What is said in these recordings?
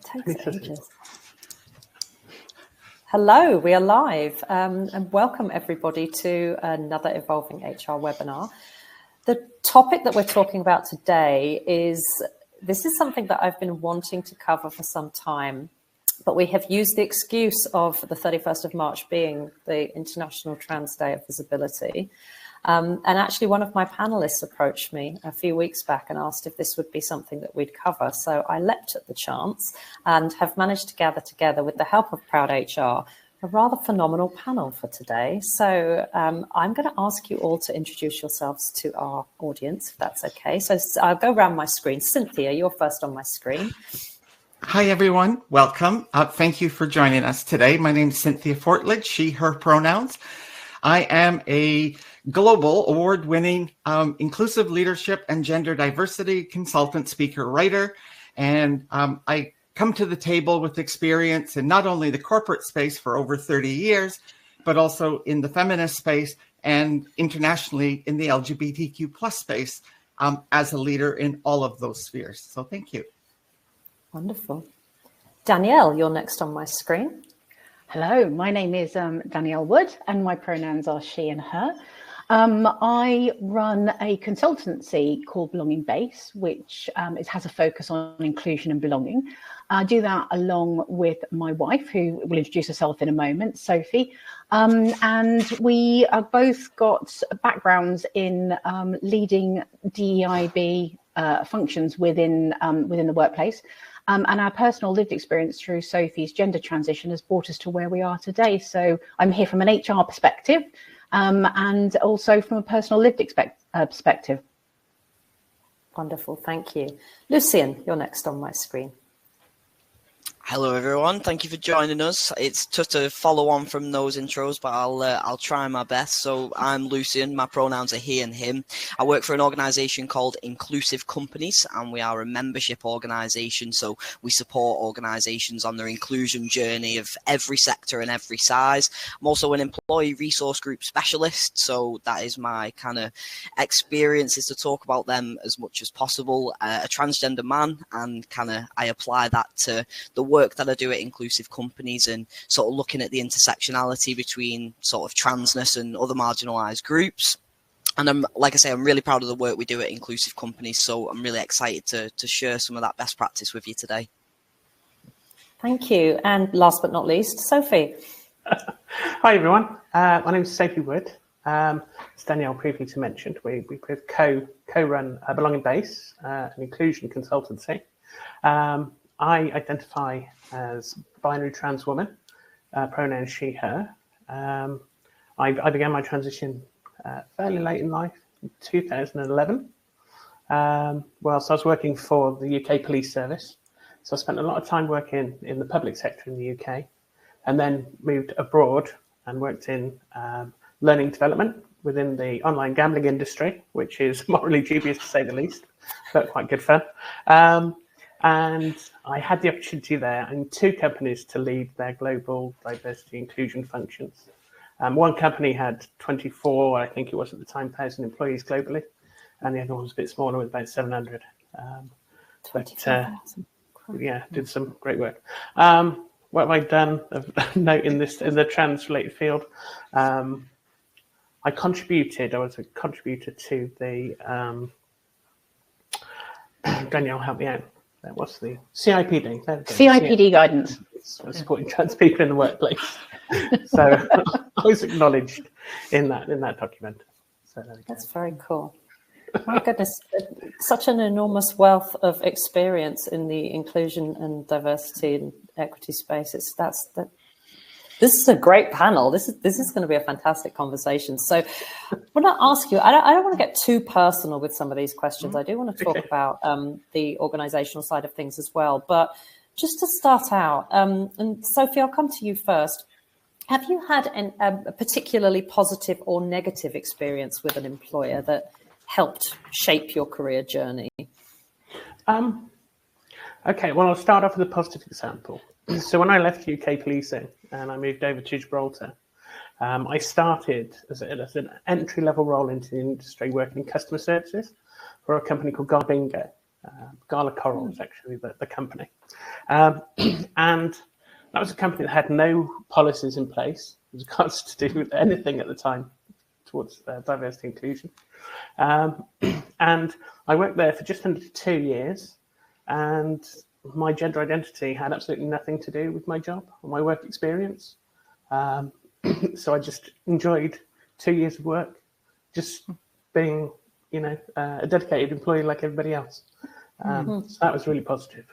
Takes ages. Hello, we are live, and welcome everybody to another Evolving HR webinar. The topic that we're talking about today this is something that I've been wanting to cover for some time, but we have used the excuse of the 31st of March being the International Trans Day of Visibility. And actually one of my panelists approached me a few weeks back and asked if this would be something that we'd cover. So I leapt at the chance and have managed to gather together, with the help of Proud HR, a rather phenomenal panel for today. So I'm going to ask you all to introduce yourselves to our audience, if that's okay. So I'll go around my screen. Cynthia, you're first on my screen. Hi, everyone. Welcome. Thank you for joining us today. My name is Cynthia Fortledge, she, her pronouns. I am a global award-winning inclusive leadership and gender diversity consultant, speaker, writer, and I come to the table with experience in not only the corporate space for over 30 years, but also in the feminist space and internationally in the LGBTQ plus space as a leader in all of those spheres. So thank you. Wonderful. Danielle, you're next on my screen. Hello, my name is Danielle Wood and my pronouns are she and her. I run a consultancy called Belonging Base, which has a focus on inclusion and belonging. I do that along with my wife, who will introduce herself in a moment, Sophie. And we have both got backgrounds in leading DEIB functions within the workplace. And our personal lived experience through Sophie's gender transition has brought us to where we are today. So I'm here from an HR perspective and also from a personal lived perspective. Wonderful, thank you. Lucian, you're next on my screen. Hello everyone, thank you for joining us. It's just to follow on from those intros, but I'll try my best. So I'm Lucian, my pronouns are he and him. I work for an organisation called Inclusive Companies, and we are a membership organisation, so we support organisations on their inclusion journey of every sector and every size. I'm also an employee resource group specialist, so that is my kind of experience, is to talk about them as much as possible. A transgender man, and kind of I apply that to the work that I do at Inclusive Companies and sort of looking at the intersectionality between sort of transness and other marginalised groups. And like I say, I'm really proud of the work we do at Inclusive Companies, so I'm really excited to share some of that best practice with you today. Thank you. And last but not least, Sophie. Hi everyone, my name is Sophie Wood. As Danielle previously mentioned, we both co-run Belonging Base, an inclusion consultancy. I identify as binary trans woman, pronouns she, her. I began my transition fairly late in life, in 2011, whilst I was working for the UK Police Service. So I spent a lot of time working in the public sector in the UK, and then moved abroad and worked in learning development within the online gambling industry, which is morally dubious to say the least, but quite good fun. And I had the opportunity there in two companies to lead their global diversity inclusion functions. One company had 24, I think it was at the time, 1,000 employees globally, and the other one was a bit smaller with about 700. Yeah, did some great work. What have I done of note in the trans-related field? I was a contributor to the, Danielle, help me out. What's the CIPD? CIPD guidance. Supporting trans people in the workplace. So I was acknowledged in that document. So that's very cool. My goodness, such an enormous wealth of experience in the inclusion and diversity and equity space. This is a great panel. This is going to be a fantastic conversation. So I want to ask you, I don't want to get too personal with some of these questions. I do want to talk about the organizational side of things as well. But just to start out, and Sophie, I'll come to you first. Have you had a particularly positive or negative experience with an employer that helped shape your career journey? Okay, well, I'll start off with a positive example. So when I left UK policing and I moved over to Gibraltar, I started as an entry-level role into the industry working in customer services for a company called Garbingo. Gala Coral was actually the company. And that was a company that had no policies in place with regards to do with anything at the time towards diversity inclusion. And I worked there for just under 2 years, and my gender identity had absolutely nothing to do with my job or my work experience. So I just enjoyed 2 years of work, just being, a dedicated employee like everybody else. So that was really positive.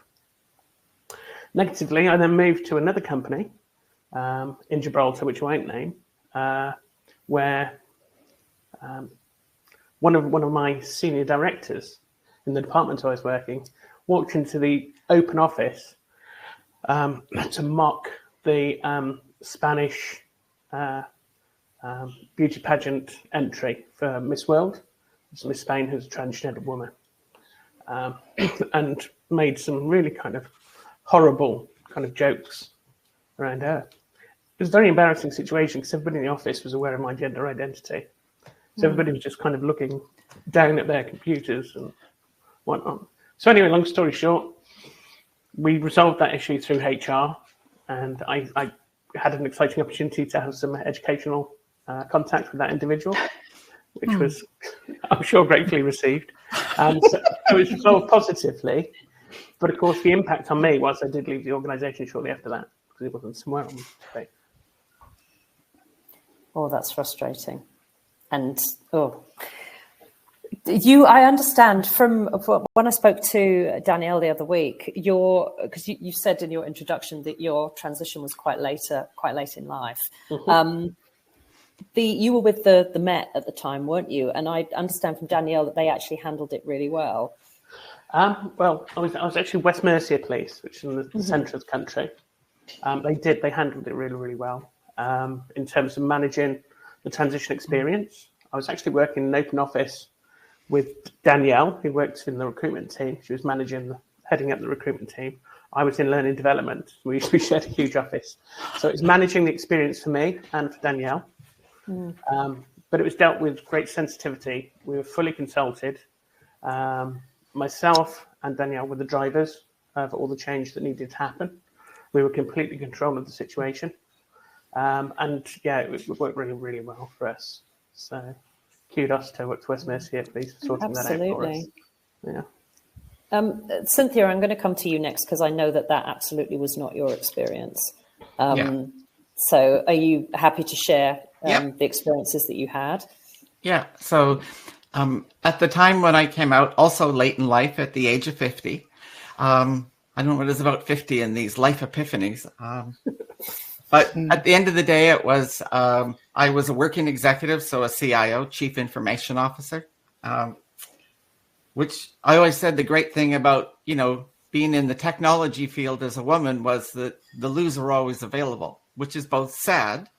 Negatively, I then moved to another company in Gibraltar, which I won't name, where one of my senior directors in the department I was working walked into the open office to mock the Spanish beauty pageant entry for Miss World. It's Miss Spain, who's a transgender woman, and made some really kind of horrible kind of jokes around her. It was a very embarrassing situation because everybody in the office was aware of my gender identity. So everybody was just kind of looking down at their computers and whatnot. So anyway, long story short, we resolved that issue through HR, and I had an exciting opportunity to have some educational contact with that individual, which was, I'm sure, gratefully received. So it was resolved positively. But of course, the impact on me was I did leave the organisation shortly after that because it wasn't somewhere on me. Oh, that's frustrating. And I understand from when I spoke to Danielle the other week, because you said in your introduction that your transition was quite late in life. You were with the Met at the time, weren't you? And I understand from Danielle that they actually handled it really well. Well, I was actually West Mercia Police, which is in the centre of the country. They handled it really, really well in terms of managing the transition experience. I was actually working in an open office with Danielle, who worked in the recruitment team. She was heading up the recruitment team. I was in learning development. We shared a huge office. So it was managing the experience for me and for Danielle. But it was dealt with great sensitivity. We were fully consulted. Myself and Danielle were the drivers of all the change that needed to happen. We were completely in control of the situation. And yeah, it worked really, really well for us. So kudos to West Mercia Police for sorting that out for us. Yeah. Cynthia, I'm going to come to you next because I know that absolutely was not your experience. So are you happy to share the experiences that you had? Yeah. So at the time when I came out, also late in life at the age of 50, I don't know what it is about 50 and these life epiphanies. But at the end of the day, it was I was a working executive, so a CIO, Chief Information Officer, which I always said the great thing about, being in the technology field as a woman was that the loos are always available, which is both sad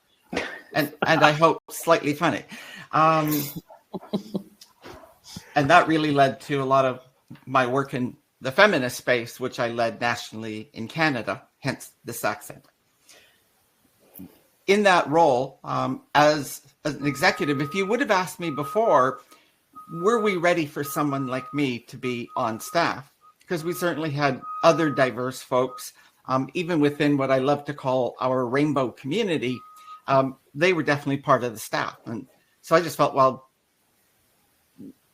and I hope slightly funny. And that really led to a lot of my work in the feminist space, which I led nationally in Canada, hence this accent. In that role, as an executive, if you would have asked me before, were we ready for someone like me to be on staff? Because we certainly had other diverse folks, even within what I love to call our rainbow community, they were definitely part of the staff. And so I just felt, well,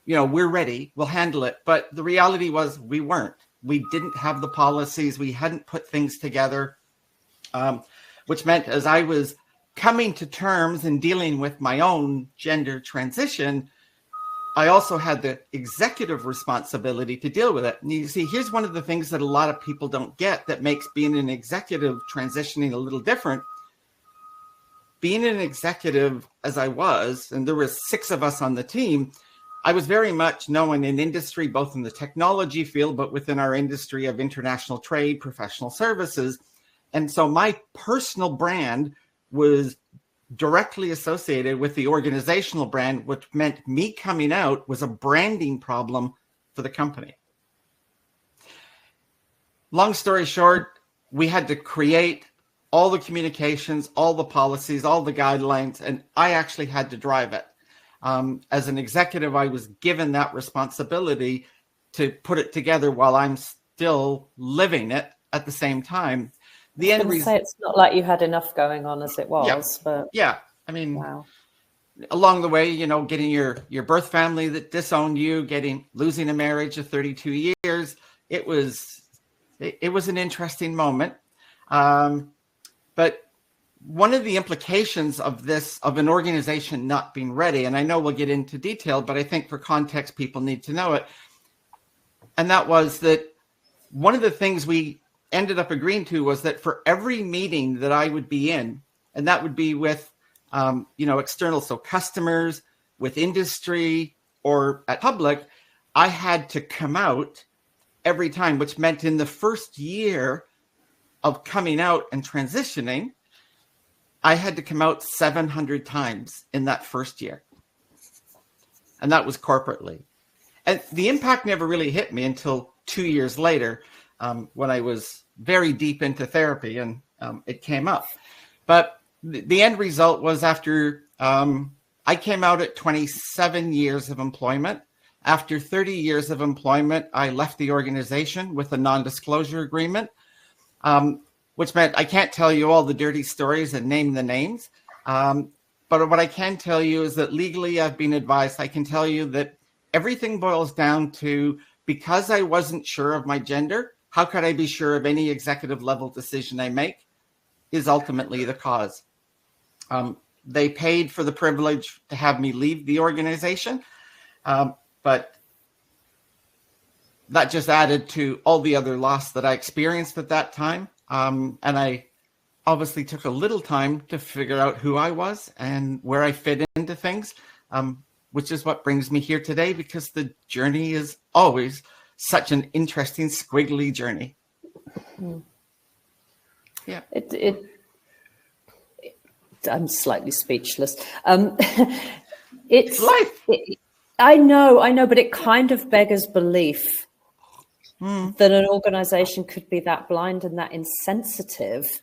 we're ready, we'll handle it. But the reality was we weren't. We didn't have the policies. We hadn't put things together, which meant as I was coming to terms and dealing with my own gender transition, I also had the executive responsibility to deal with it. And you see, here's one of the things that a lot of people don't get that makes being an executive transitioning a little different. Being an executive as I was, and there were 6 of us on the team, I was very much known in industry, both in the technology field, but within our industry of international trade, professional services. And so my personal brand was directly associated with the organizational brand, which meant me coming out was a branding problem for the company. Long story short, we had to create all the communications, all the policies, all the guidelines, and I actually had to drive it. As an executive, I was given that responsibility, to put it together while I'm still living it at the same time. The end result. It's not like you had enough going on as it was, but yeah, I mean, wow. Along the way, getting your birth family that disowned you, losing a marriage of 32 years, it was an interesting moment. But one of the implications of an organization not being ready, and I know we'll get into detail, but I think for context, people need to know it. And that was that one of the things we ended up agreeing to was that for every meeting that I would be in, and that would be with, external, so customers, with industry, or at public, I had to come out every time, which meant in the first year of coming out and transitioning, I had to come out 700 times in that first year. And that was corporately. And the impact never really hit me until 2 years later, when I was very deep into therapy and it came up. But the end result was after I came out at 27 years of employment. After 30 years of employment, I left the organization with a non-disclosure agreement, which meant I can't tell you all the dirty stories and name the names. But what I can tell you is that legally I've been advised. I can tell you that everything boils down to, because I wasn't sure of my gender, how could I be sure of any executive level decision I make is ultimately the cause. They paid for the privilege to have me leave the organization, but that just added to all the other loss that I experienced at that time. And I obviously took a little time to figure out who I was and where I fit into things, which is what brings me here today, because the journey is always such an interesting, squiggly journey. Yeah. I'm slightly speechless. It's life. I know, but it kind of beggars belief that an organization could be that blind and that insensitive.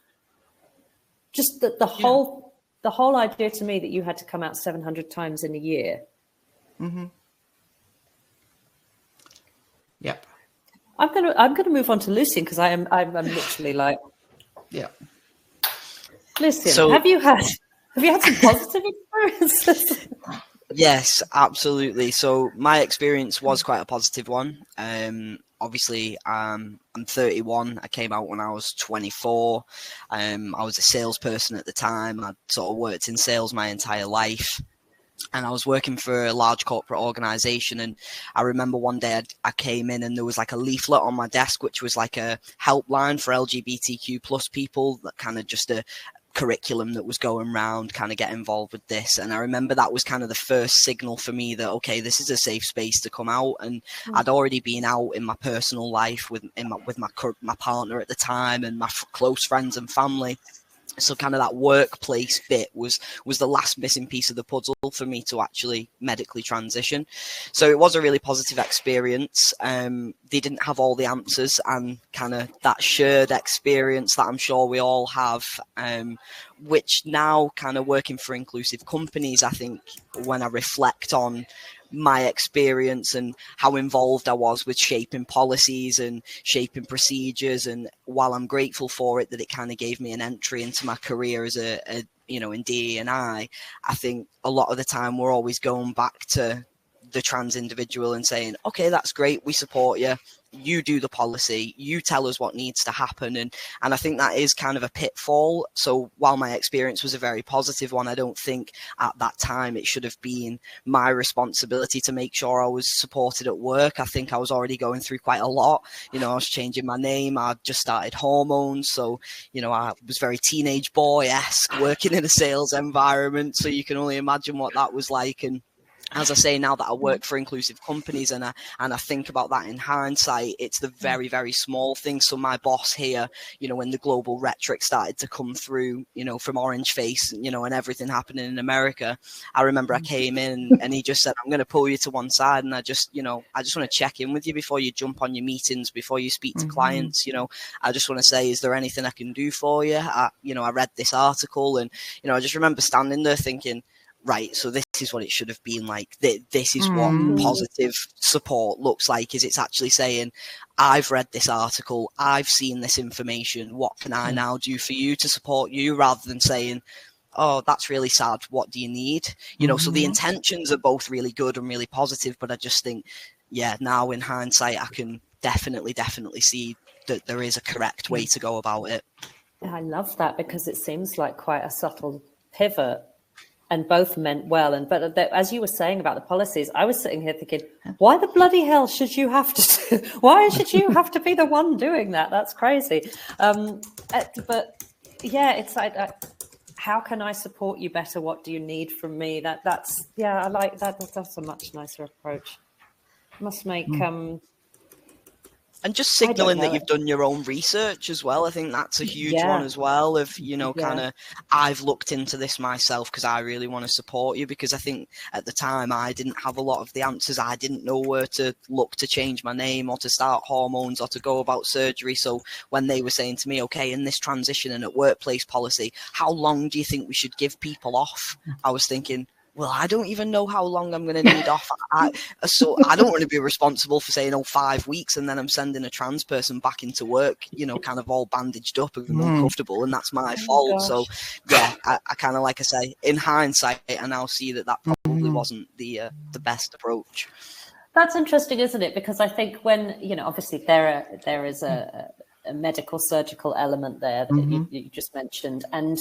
Just that the whole idea to me that you had to come out 700 times in a year. Mm-hmm. Yep. I'm gonna move on to Lucian, because I'm literally like, yeah. Lucian, So, have you had some positive experiences? Yes, absolutely. So my experience was quite a positive one. Obviously, I'm 31. I came out when I was 24. I was a salesperson at the time. I'd sort of worked in sales my entire life. And I was working for a large corporate organization. And I remember one day I came in and there was like a leaflet on my desk, which was like a helpline for LGBTQ plus people, that kind of just a curriculum that was going around, kind of get involved with this. And I remember that was kind of the first signal for me that, okay, this is a safe space to come out. And I'd already been out in my personal life with my partner at the time and my close friends and family. So kind of that workplace bit was the last missing piece of the puzzle for me to actually medically transition. So it was a really positive experience. They didn't have all the answers, and kind of that shared experience that I'm sure we all have, which now kind of working for inclusive companies, I think when I reflect on my experience and how involved I was with shaping policies and shaping procedures, and while I'm grateful for it that it kind of gave me an entry into my career as a in DE&I think a lot of the time we're always going back to the trans individual and saying, okay, that's great, we support you, you do the policy, you tell us what needs to happen. And I think that is kind of a pitfall. So while my experience was a very positive one, I don't think at that time it should have been my responsibility to make sure I was supported at work. I think I was already going through quite a lot. I was changing my name, I just started hormones, so I was very teenage boy-esque, working in a sales environment, so you can only imagine what that was like. And as I say, now that I work for inclusive companies and I think about that in hindsight, it's the very, very small things. So my boss here, when the global rhetoric started to come through, from Orange Face, and everything happening in America, I remember I came in and he just said, I'm going to pull you to one side. And I just want to check in with you before you jump on your meetings, before you speak to clients. I just want to say, is there anything I can do for you? I read this article and, I just remember standing there thinking, right, so this is what it should have been like. This is what positive support looks like, is it's actually saying, I've read this article, I've seen this information, what can I now do for you to support you, rather than saying, oh, that's really sad, what do you need? You know, so the intentions are both really good and really positive, but I just think, now in hindsight, I can definitely see that there is a correct way to go about it. I love that, because it seems like quite a subtle pivot, and both meant well. But as you were saying about the policies, I was sitting here thinking, why the bloody hell should you have to? Why should you have to be the one doing that? That's crazy. But yeah, it's like, how can I support you better? What do you need from me? I like that. That's a much nicer approach. Must make and just signaling that you've done your own research as well. I think that's a huge one as well, of, you know, kind of, I've looked into this myself because I really want to support you, because I think at the time I didn't have a lot of the answers. I didn't know where to look to change my name or to start hormones or to go about surgery. So when they were saying to me, okay, in this transition and at workplace policy, how long do you think we should give people off? I was thinking, well, I don't even know how long I'm going to need off. So I don't want to be responsible for saying, 5 weeks, and then I'm sending a trans person back into work, you know, kind of all bandaged up and uncomfortable, and that's my fault. So, I kind of, like I say, in hindsight, I now see that probably wasn't the best approach. That's interesting, isn't it? Because I think when, you know, obviously there is a medical surgical element there that you just mentioned, and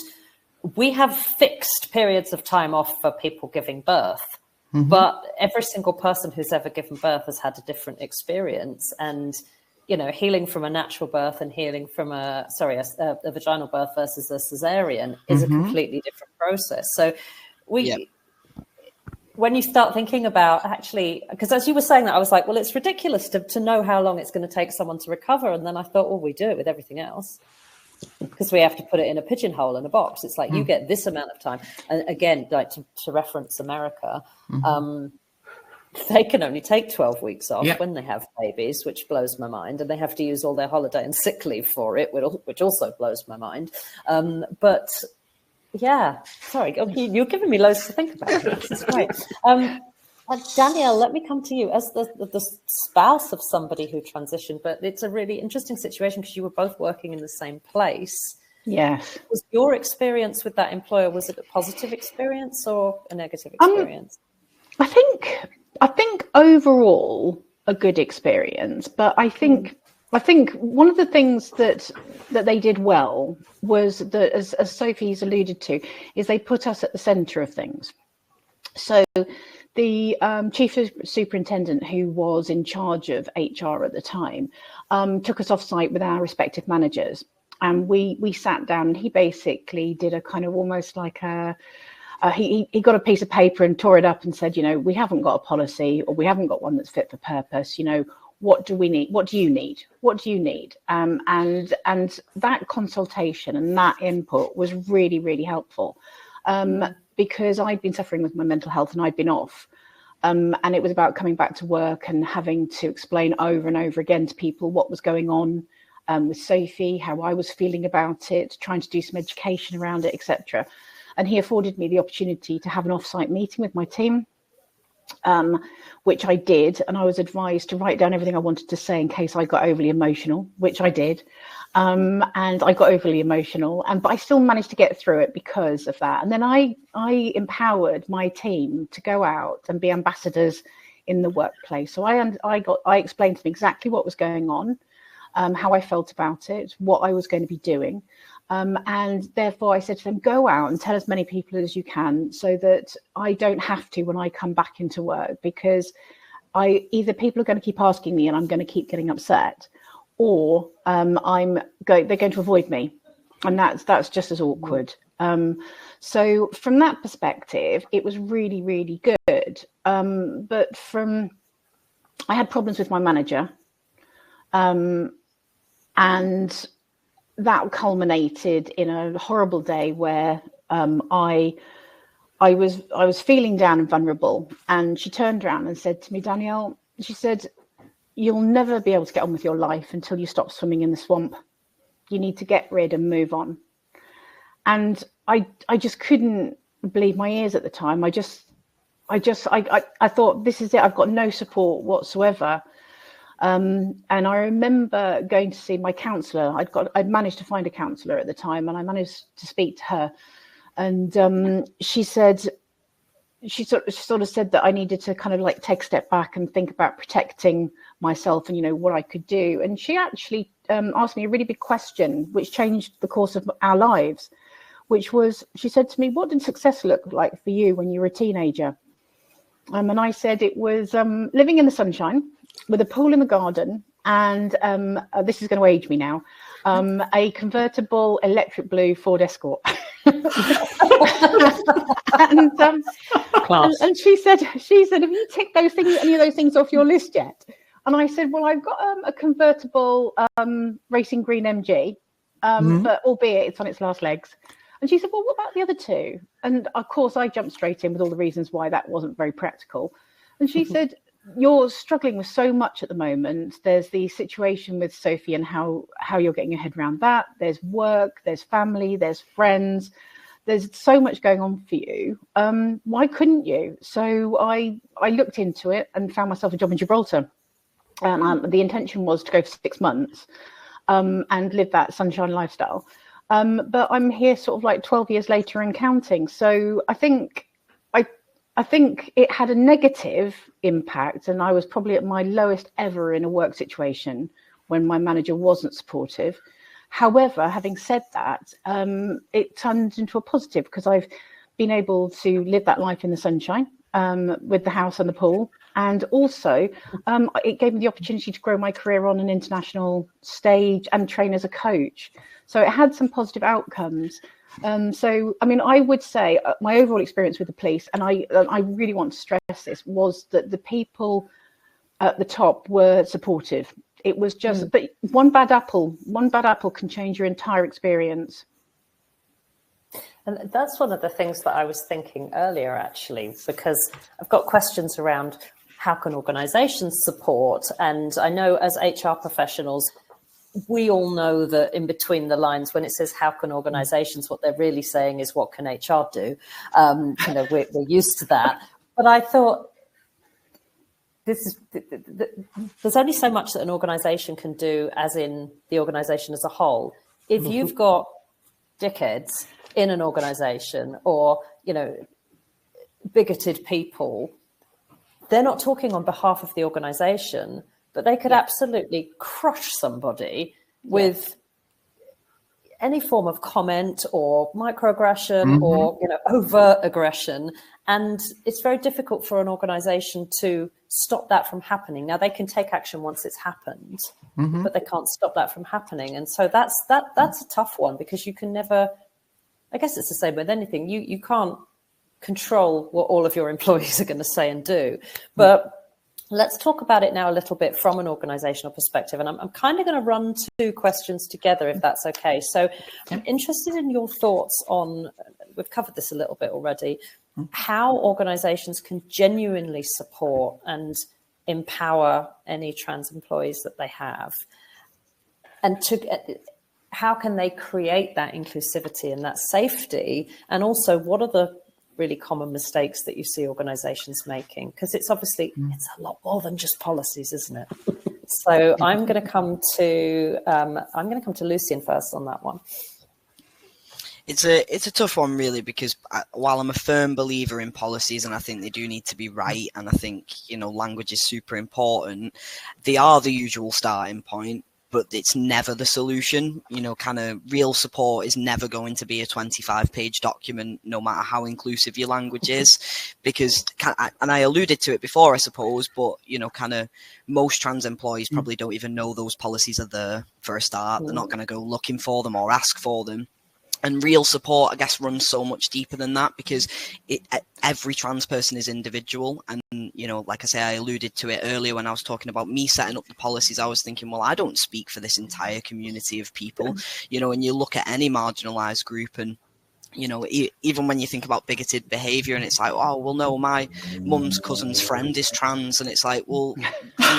we have fixed periods of time off for people giving birth, but every single person who's ever given birth has had a different experience. And, you know, healing from a natural birth and healing from a vaginal birth versus a cesarean is a completely different process. So when you start thinking about, actually, because as you were saying that, I was like, well, it's ridiculous to know how long it's going to take someone to recover. And then I thought, well, we do it with everything else, because we have to put it in a pigeonhole, in a box. It's like, you get this amount of time. And again, like to reference America, they can only take 12 weeks off when they have babies, which blows my mind. And they have to use all their holiday and sick leave for it, which also blows my mind. But yeah, sorry, you're giving me loads to think about. This is great. Danielle, let me come to you as the spouse of somebody who transitioned, but it's a really interesting situation because you were both working in the same place. Yes. Was your experience with that employer, was it a positive experience or a negative experience? I think overall a good experience, but I think one of the things that they did well was that, as Sophie's alluded to, is they put us at the centre of things. So the chief superintendent, who was in charge of HR at the time, took us off site with our respective managers, and we sat down, and he basically did a kind of almost like he got a piece of paper and tore it up and said, you know, we haven't got a policy, or we haven't got one that's fit for purpose. You know, what do we need? What do you need? What do you need? And that consultation and that input was really, really helpful. Because I'd been suffering with my mental health and I'd been off. And it was about coming back to work and having to explain over and over again to people what was going on with Sophie, how I was feeling about it, trying to do some education around it, etc. And he afforded me the opportunity to have an off-site meeting with my team, which I did. And I was advised to write down everything I wanted to say in case I got overly emotional, which I did. And I got overly emotional, but I still managed to get through it because of that. And then I empowered my team to go out and be ambassadors in the workplace. So I explained to them exactly what was going on, how I felt about it, what I was going to be doing. And therefore I said to them, go out and tell as many people as you can, so that I don't have to when I come back into work, because either people are going to keep asking me and I'm going to keep getting upset, or they're going to avoid me, and that's just as awkward. So from that perspective, it was really, really good. But I had problems with my manager, and that culminated in a horrible day where I was feeling down and vulnerable, and she turned around and said to me, Danielle, she said, you'll never be able to get on with your life until you stop swimming in the swamp. You need to get rid and move on. And I just couldn't believe my ears at the time. I thought, this is it. I've got no support whatsoever. And I remember going to see my counsellor. I'd managed to find a counsellor at the time, and I managed to speak to her. And she sort of said that I needed to kind of like take a step back and think about protecting myself and, you know, what I could do. And she actually asked me a really big question, which changed the course of our lives, which was, she said to me, what did success look like for you when you were a teenager? And I said it was living in the sunshine with a pool in the garden and this is going to age me now, a convertible electric blue Ford Escort. and she said, have you ticked those things, any of those things off your list yet? And I said, well, I've got a convertible racing green MG, but albeit it's on its last legs. And she said, well, what about the other two? And of course, I jumped straight in with all the reasons why that wasn't very practical. And she said, you're struggling with so much at the moment. There's the situation with Sophie and how you're getting your head around that. There's work, there's family, there's friends. There's so much going on for you. Why couldn't you? So I looked into it and found myself a job in Gibraltar. And the intention was to go for 6 months and live that sunshine lifestyle. But I'm here sort of like 12 years later and counting. So I think it had a negative impact, and I was probably at my lowest ever in a work situation when my manager wasn't supportive. However, having said that, it turned into a positive because I've been able to live that life in the sunshine with the house and the pool. And also, it gave me the opportunity to grow my career on an international stage and train as a coach. So it had some positive outcomes. So, I mean, I would say my overall experience with the police, and I really want to stress this, was that the people at the top were supportive. It was just, but one bad apple can change your entire experience. And that's one of the things that I was thinking earlier, actually, because I've got questions around how can organizations support? And I know as HR professionals, we all know that in between the lines, when it says how can organizations, what they're really saying is what can HR do? You know, we're used to that. But I thought there's only so much that an organization can do, as in the organization as a whole. If you've got dickheads in an organization or, you know, bigoted people, they're not talking on behalf of the organization, but they could absolutely crush somebody with any form of comment or microaggression or, you know, overt aggression. And it's very difficult for an organization to stop that from happening. Now, they can take action once it's happened, but they can't stop that from happening. And so that's a tough one, because you can never, I guess it's the same with anything. You can't control what all of your employees are going to say and do. But let's talk about it now a little bit from an organizational perspective. And I'm kind of going to run 2 questions together, if that's okay. So I'm interested in your thoughts on, we've covered this a little bit already, how organizations can genuinely support and empower any trans employees that they have. And how can they create that inclusivity and that safety? And also, what are the really common mistakes that you see organizations making? Because it's obviously, it's a lot more than just policies, isn't it? So I'm going to come to Lucian first on that one. It's a tough one, really, because while I'm a firm believer in policies, and I think they do need to be right, and I think, you know, language is super important, they are the usual starting point, but it's never the solution. You know, kind of real support is never going to be a 25-page document, no matter how inclusive your language is, because, and I alluded to it before, I suppose, but, you know, kind of most trans employees probably don't even know those policies are there for a start. They're not going to go looking for them or ask for them. And real support, I guess, runs so much deeper than that, because every trans person is individual. And, you know, like I say, I alluded to it earlier when I was talking about me setting up the policies. I was thinking, well, I don't speak for this entire community of people, you know, and you look at any marginalized group, and, you know, even when you think about bigoted behavior, and it's like, oh, well, no, my mum's cousin's friend is trans. And it's like, well,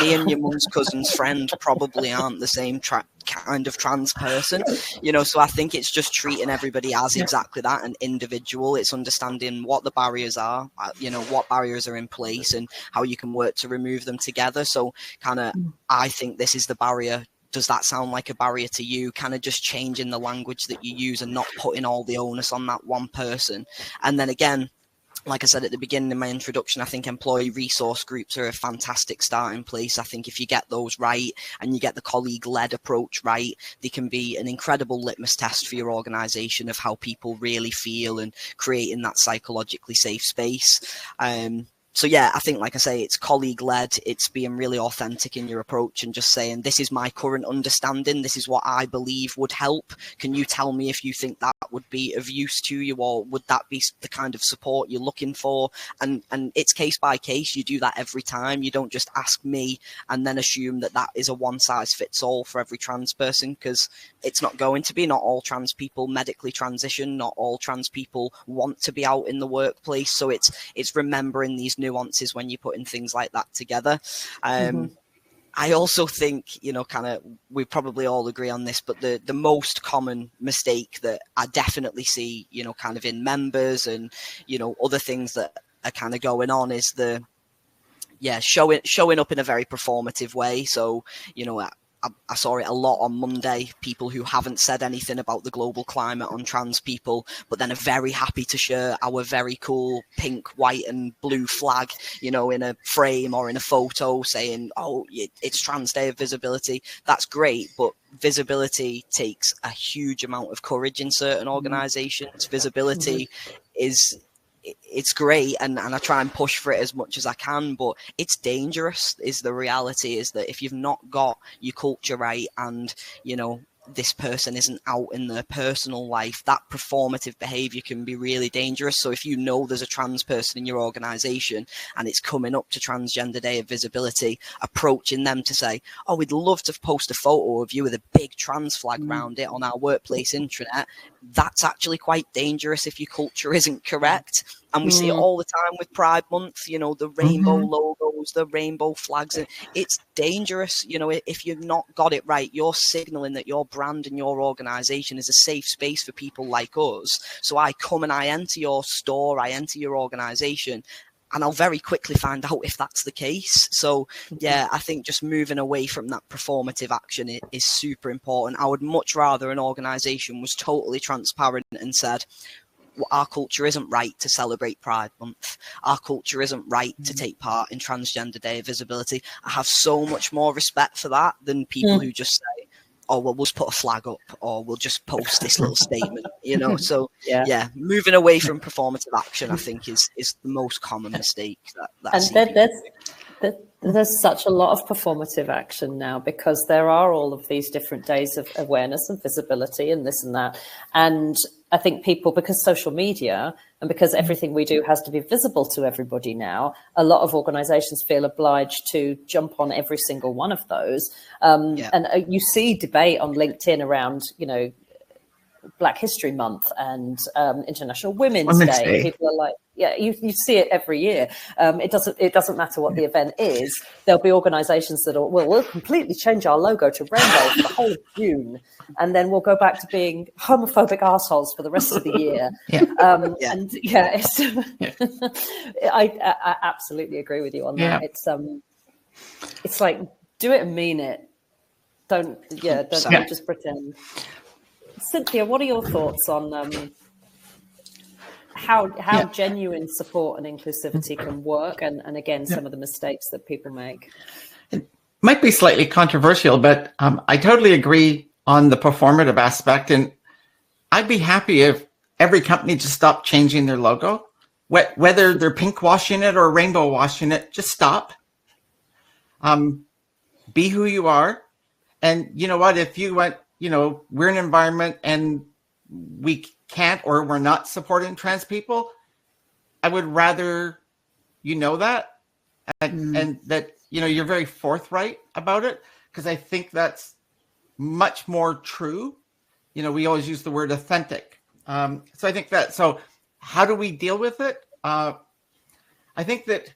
me and your mum's cousin's friend probably aren't the same kind of trans person, you know. So I think it's just treating everybody as exactly that, an individual. It's understanding what the barriers are, you know, what barriers are in place and how you can work to remove them together. So kind of, I think this is the barrier. Does that sound like a barrier to you? Kind of just changing the language that you use and not putting all the onus on that one person. And then again, like I said at the beginning of my introduction, I think employee resource groups are a fantastic starting place. I think if you get those right and you get the colleague-led approach right, they can be an incredible litmus test for your organization of how people really feel and creating that psychologically safe space. So yeah, I think, like I say, it's colleague-led. It's being really authentic in your approach and just saying, this is my current understanding. This is what I believe would help. Can you tell me if you think that would be of use to you, or would that be the kind of support you're looking for? And it's case by case. You do that every time. You don't just ask me and then assume that that is a one-size-fits-all for every trans person, because it's not going to be. Not all trans people medically transition. Not all trans people want to be out in the workplace. So it's remembering these nuances when you're putting things like that together. I also think, you know, kind of, we probably all agree on this, but the most common mistake that I definitely see, you know, kind of in members and, you know, other things that are kind of going on is showing up in a very performative way. So, you know, I saw it a lot on Monday, people who haven't said anything about the global climate on trans people, but then are very happy to share our very cool pink, white and blue flag, you know, in a frame or in a photo saying, oh, it's Trans Day of Visibility. That's great, but visibility takes a huge amount of courage in certain organizations. Visibility it's great, and I try and push for it as much as I can, but it's dangerous. Is the reality is that if you've not got your culture right, and you know this person isn't out in their personal life, that performative behavior can be really dangerous. So if you know there's a trans person in your organization and it's coming up to Transgender Day of Visibility, approaching them to say, oh, we'd love to post a photo of you with a big trans flag around it on our workplace intranet, that's actually quite dangerous if your culture isn't correct. And we see it all the time with Pride Month, you know, the rainbow logos, the rainbow flags. It's dangerous. You know, if you've not got it right, you're signaling that your brand and your organization is a safe space for people like us. So I come and I enter your store, I enter your organization, and I'll very quickly find out if that's the case. So, yeah, I think just moving away from that performative action is super important. I would much rather an organization was totally transparent and said, our culture isn't right to celebrate Pride Month. Our culture isn't right to take part in Transgender Day of Visibility. I have so much more respect for that than people who just say, oh, well, we'll just put a flag up or we'll just post this little statement, you know? So, yeah, moving away from performative action, I think, is the most common mistake that I see. There's such a lot of performative action now because there are all of these different days of awareness and visibility and this and that. And I think people, because social media and because everything we do has to be visible to everybody now, a lot of organizations feel obliged to jump on every single one of those. And you see debate on LinkedIn around, you know, Black History Month and International Women's Day. People are like, yeah, you see it every year. It doesn't matter what the event is. There'll be organisations that we'll completely change our logo to rainbow for the whole of June, and then we'll go back to being homophobic assholes for the rest of the year. And I absolutely agree with you on that. It's like, do it and mean it. Don't just pretend. Cynthia, what are your thoughts on how genuine support and inclusivity can work, and again, some of the mistakes that people make? It might be slightly controversial, but I totally agree on the performative aspect, and I'd be happy if every company just stopped changing their logo, whether they're pink washing it or rainbow washing it. Just stop. Be who you are, and you know what? If you went, you know, we're an environment and we can't or we're not supporting trans people, I would rather you know that and that, you know, you're very forthright about it, because I think that's much more true. You know, we always use the word authentic. So I think that, so how do we deal with it? I think that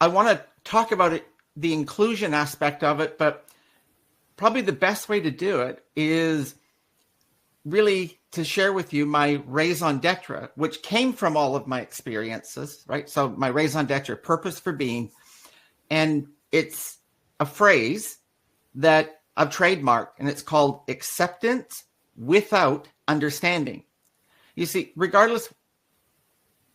I want to talk about it, the inclusion aspect of it, but probably the best way to do it is really to share with you my raison d'etre, which came from all of my experiences, right? So my raison d'etre, purpose for being, and it's a phrase that I've trademarked, and it's called acceptance without understanding. You see, regardless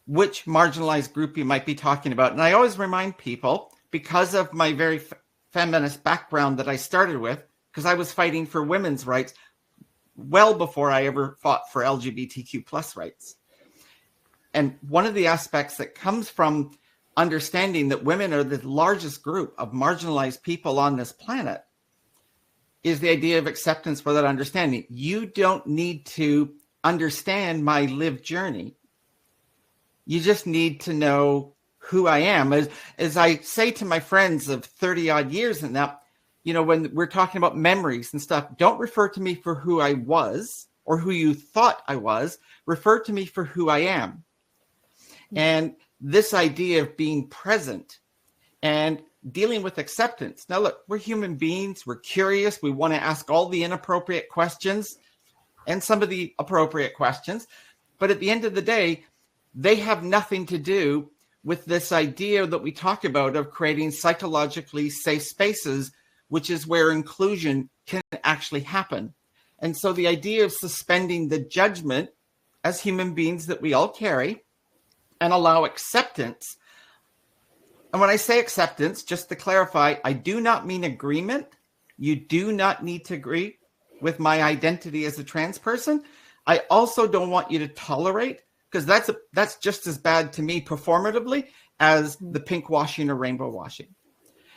which marginalized group you might be talking about, and I always remind people, because of my very feminist background that I started with, because I was fighting for women's rights well before I ever fought for LGBTQ plus rights. And one of the aspects that comes from understanding that women are the largest group of marginalized people on this planet is the idea of acceptance without understanding. You don't need to understand my lived journey. You just need to know who I am. As I say to my friends of 30 odd years and that, you know, when we're talking about memories and stuff, don't refer to me for who I was or who you thought I was. Refer to me for who I am. And this idea of being present and dealing with acceptance. Now, look, we're human beings. We're curious. We want to ask all the inappropriate questions and some of the appropriate questions. But at the end of the day, they have nothing to do with this idea that we talk about of creating psychologically safe spaces, which is where inclusion can actually happen. And so the idea of suspending the judgment as human beings that we all carry and allow acceptance. And when I say acceptance, just to clarify, I do not mean agreement. You do not need to agree with my identity as a trans person. I also don't want you to tolerate, because that's just as bad to me performatively as the pink washing or rainbow washing.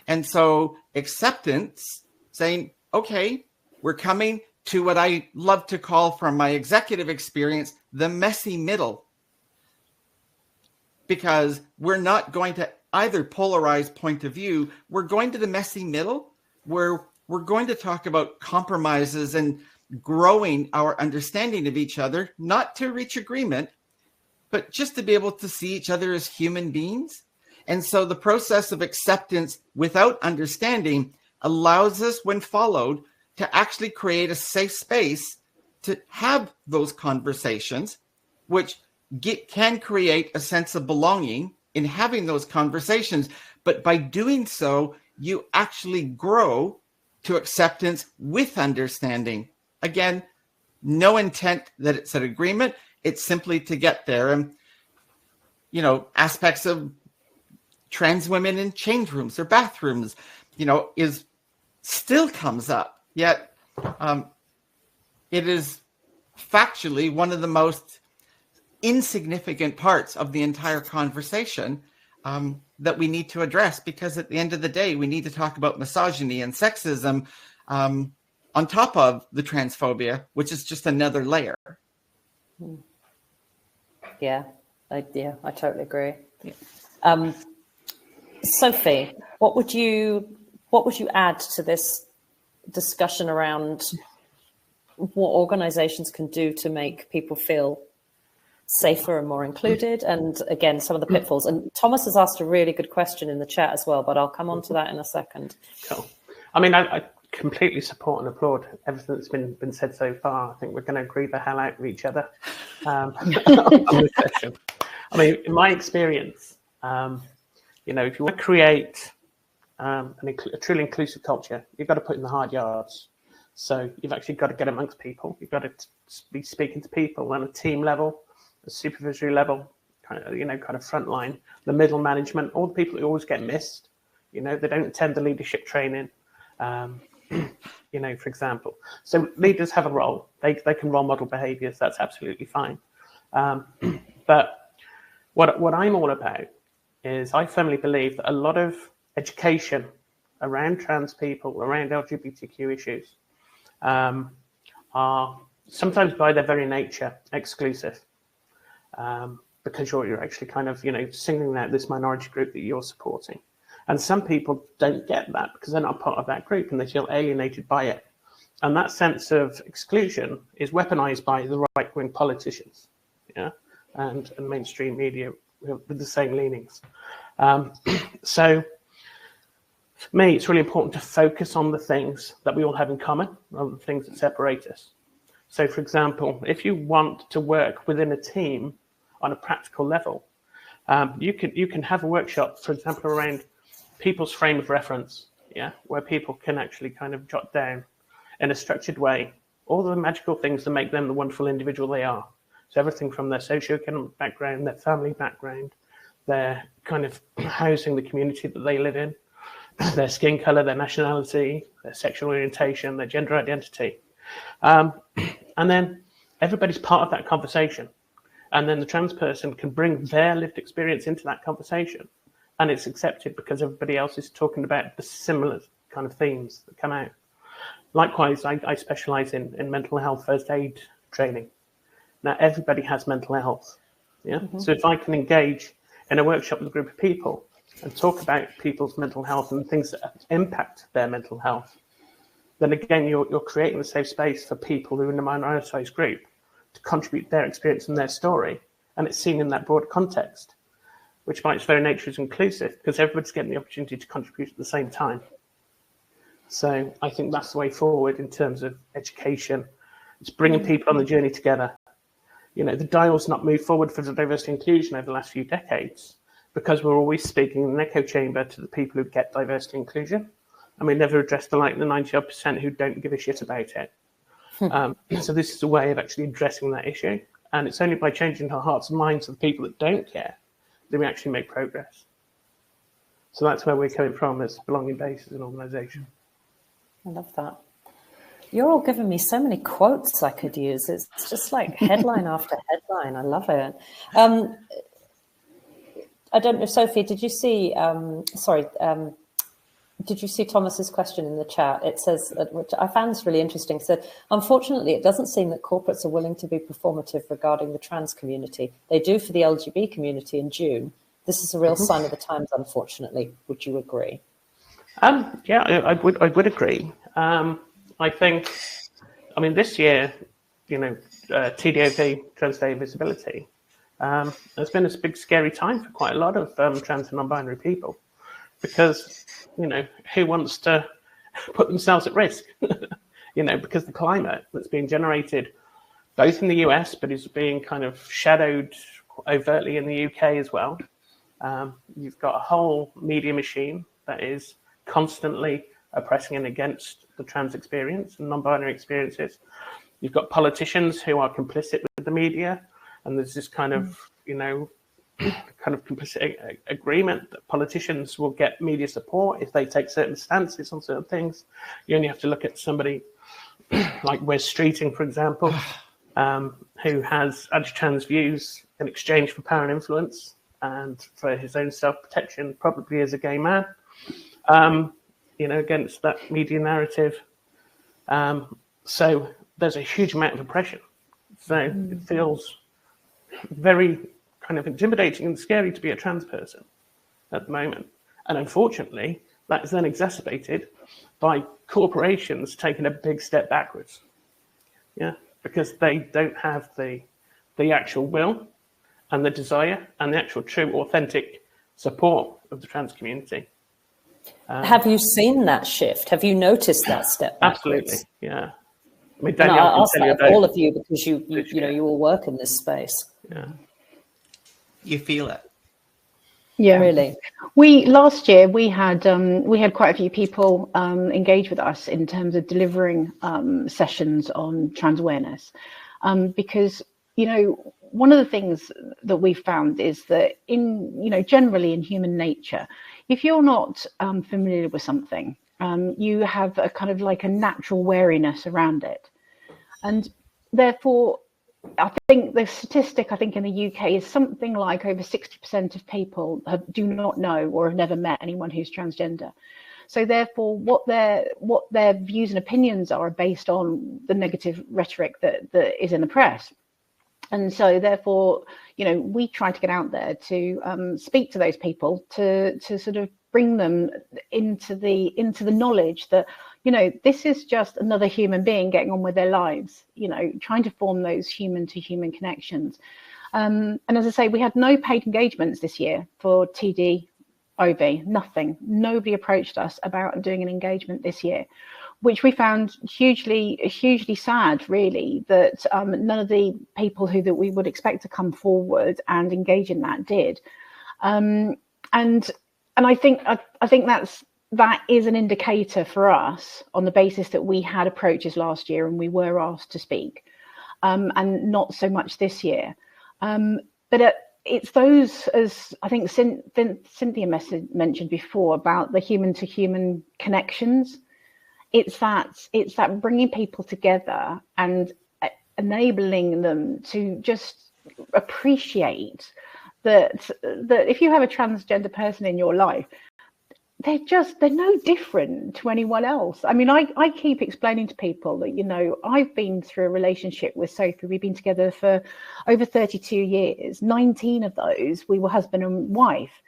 And so acceptance, saying, okay, we're coming to what I love to call from my executive experience, the messy middle. Because we're not going to either polarized point of view. We're going to the messy middle where we're going to talk about compromises and growing our understanding of each other, not to reach agreement, but just to be able to see each other as human beings. And so the process of acceptance without understanding allows us, when followed, to actually create a safe space to have those conversations, which can create a sense of belonging in having those conversations. But by doing so, you actually grow to acceptance with understanding. Again, no intent that it's an agreement. It's simply to get there. And, you know, aspects of trans women in change rooms or bathrooms, you know, still comes up. Yet it is factually one of the most insignificant parts of the entire conversation that we need to address, because at the end of the day, we need to talk about misogyny and sexism on top of the transphobia, which is just another layer. Yeah, I totally agree. Yeah. Sophie, what would you add to this discussion around what organizations can do to make people feel safer and more included, and again, some of the pitfalls? And Thomas has asked a really good question in the chat as well, but I'll come on to that in a second. Cool. I mean, I completely support and applaud everything that's been said so far. I think we're going to agree the hell out with each other on this session. I mean, in my experience, you know, if you want to create a truly inclusive culture, you've got to put in the hard yards. So you've actually got to get amongst people. You've got to be speaking to people on a team level, a supervisory level, kind of frontline, the middle management, all the people who always get missed. You know, they don't attend the leadership training, you know, for example. So leaders have a role. They can role model behaviors. That's absolutely fine. But what I'm all about is I firmly believe that a lot of education around trans people, around LGBTQ issues, are sometimes by their very nature exclusive, because you're actually kind of, you know, singling out this minority group that you're supporting. And some people don't get that because they're not part of that group and they feel alienated by it. And that sense of exclusion is weaponized by the right-wing politicians, yeah, and mainstream media with the same leanings. So For me, it's really important to focus on the things that we all have in common rather than the things that separate us. So, for example, if you want to work within a team on a practical level, you can have a workshop, for example, around people's frame of reference, where people can actually kind of jot down in a structured way all the magical things that make them the wonderful individual they are. So everything from their socioeconomic background, their family background, their kind of housing, the community that they live in, their skin color, their nationality, their sexual orientation, their gender identity. And then everybody's part of that conversation. And then the trans person can bring their lived experience into that conversation. And it's accepted because everybody else is talking about the similar kind of themes that come out. Likewise, I specialize in mental health first aid training. Now, everybody has mental health. So if I can engage in a workshop with a group of people and talk about people's mental health and things that impact their mental health, then again, you're creating a safe space for people who are in a minoritized group to contribute their experience and their story. And it's seen in that broader context, which by its very nature is inclusive because everybody's getting the opportunity to contribute at the same time. So I think that's the way forward in terms of education. It's bringing people on the journey together. The dial's not moved forward for the diversity and inclusion over the last few decades because we're always speaking in an echo chamber to the people who get diversity and inclusion. And we never address the 90% who don't give a shit about it. So this is a way of actually addressing that issue. And it's only by changing the hearts and minds of the people that don't care that we actually make progress. So that's where we're coming from as Belonging Base as an organisation. I love that. You're all giving me so many quotes I could use. It's just like headline after headline. I love it. I don't know, Sophie, did you see, did you see Thomas's question in the chat? It says, which I found this really interesting, it said, unfortunately, it doesn't seem that corporates are willing to be performative regarding the trans community. They do for the LGBT community in June. This is a real sign of the times, unfortunately. Would you agree? Yeah, I would agree. I think, this year, TDOV, Trans Day of Visibility, has been a big scary time for quite a lot of trans and non-binary people because, who wants to put themselves at risk? Because the climate that's being generated both in the US, but is being kind of shadowed overtly in the UK as well. You've got a whole media machine that is constantly oppressing and against the trans experience and non-binary experiences. You've got politicians who are complicit with the media, and there's this kind of, complicit agreement that politicians will get media support if they take certain stances on certain things. You only have to look at somebody like Wes Streeting, for example, who has anti-trans views in exchange for power and influence and for his own self-protection, probably as a gay man. Against that media narrative. So there's a huge amount of oppression. So it feels very kind of intimidating and scary to be a trans person at the moment. And unfortunately, that is then exacerbated by corporations taking a big step backwards. Because they don't have the actual will and the desire and the actual true, authentic support of the trans community. Have you seen that shift? Have you noticed that step backwards? Absolutely, yeah. Danielle I'll ask that of all of you because you all work in this space. Yeah. You feel it. Yeah, really. Last year we had quite a few people engage with us in terms of delivering sessions on trans awareness, because one of the things that we found is that generally in human nature, if you're not familiar with something, you have a kind of like a natural wariness around it, and therefore. I think the statistic, in the UK is something like over 60% of people do not know or have never met anyone who's transgender. So therefore, what their views and opinions are based on the negative rhetoric that is in the press. And so therefore, we try to get out there to speak to those people to sort of bring them into the knowledge that, this is just another human being getting on with their lives, trying to form those human to human connections. And as I say, we had no paid engagements this year for TD Ovi, nothing. Nobody approached us about doing an engagement this year, which we found hugely sad, really, that none of the people that we would expect to come forward and engage in that did. And I think that is an indicator for us, on the basis that we had approaches last year and we were asked to speak, and not so much this year. But it's those, as I think Cynthia mentioned before, about the human to human connections. It's that bringing people together and enabling them to just appreciate that if you have a transgender person in your life, they're no different to anyone else. I mean, I keep explaining to people that, you know, I've been through a relationship with Sophie. We've been together for over 32 years. 19 of those we were husband and wife.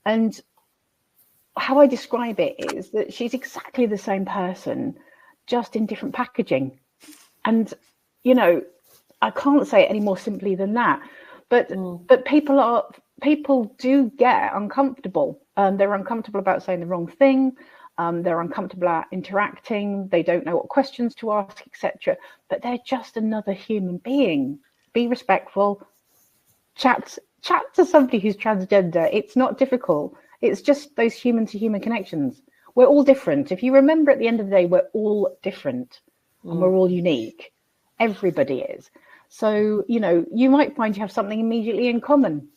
And how I describe it is that she's exactly the same person, just in different packaging. And, you know, I can't say it any more simply than that. But people do get uncomfortable. They're uncomfortable about saying the wrong thing. They're uncomfortable at interacting. They don't know what questions to ask, etc. But they're just another human being. Be respectful. Chat to somebody who's transgender. It's not difficult. It's just those human to human connections. We're all different. If you remember, at the end of the day, we're all different and we're all unique. Everybody is. So, you know, you might find you have something immediately in common.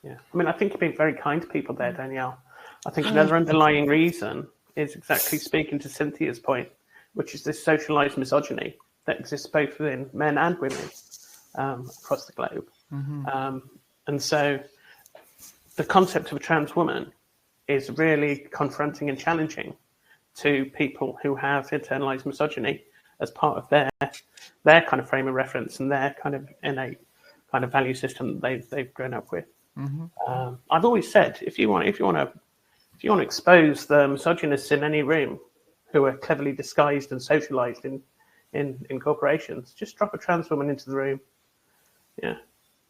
Yeah, I mean, I think you're being very kind to people there, Danielle. I think another underlying reason is exactly speaking to Cynthia's point, which is this socialized misogyny that exists both within men and women across the globe. And so the concept of a trans woman is really confronting and challenging to people who have internalized misogyny as part of their kind of frame of reference and their kind of innate kind of value system that they've grown up with. I've always said, if you want to expose the misogynists in any room who are cleverly disguised and socialized in corporations, just drop a trans woman into the room. Yeah,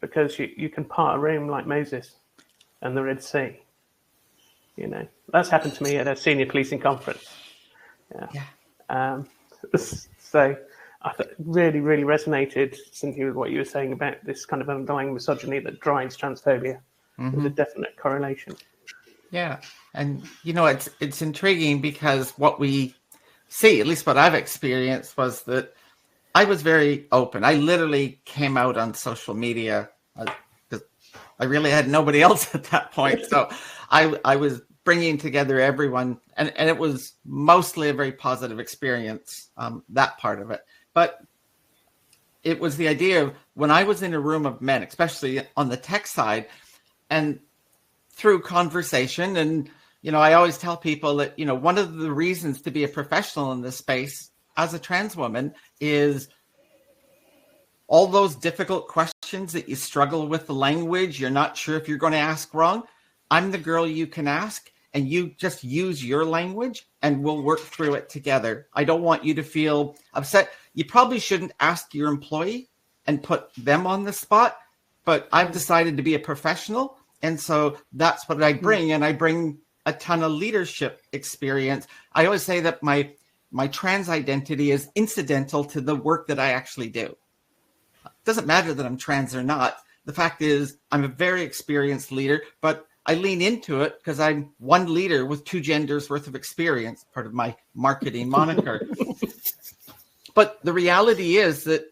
because you can part a room like Moses and the Red Sea. You know, that's happened to me at a senior policing conference. So I really resonated, Cynthia, with what you were saying about this kind of underlying misogyny that drives transphobia. There's a definite correlation. Yeah, and you know, it's intriguing because what we see, at least what I've experienced, was that I was very open. I literally came out on social media because I really had nobody else at that point. So I was bringing together everyone, and it was mostly a very positive experience, that part of it. But it was the idea of when I was in a room of men, especially on the tech side, and through conversation, and, you know, I always tell people that, you know, one of the reasons to be a professional in this space as a trans woman is all those difficult questions that you struggle with the language. You're not sure if you're going to ask wrong. I'm the girl you can ask, and you just use your language and we'll work through it together. I don't want you to feel upset. You probably shouldn't ask your employee and put them on the spot, but I've decided to be a professional. And so that's what I bring. And I bring a ton of leadership experience. I always say that my trans identity is incidental to the work that I actually do. It doesn't matter that I'm trans or not. The fact is I'm a very experienced leader, but I lean into it because I'm one leader with 2 genders worth of experience, part of my marketing moniker. But the reality is that,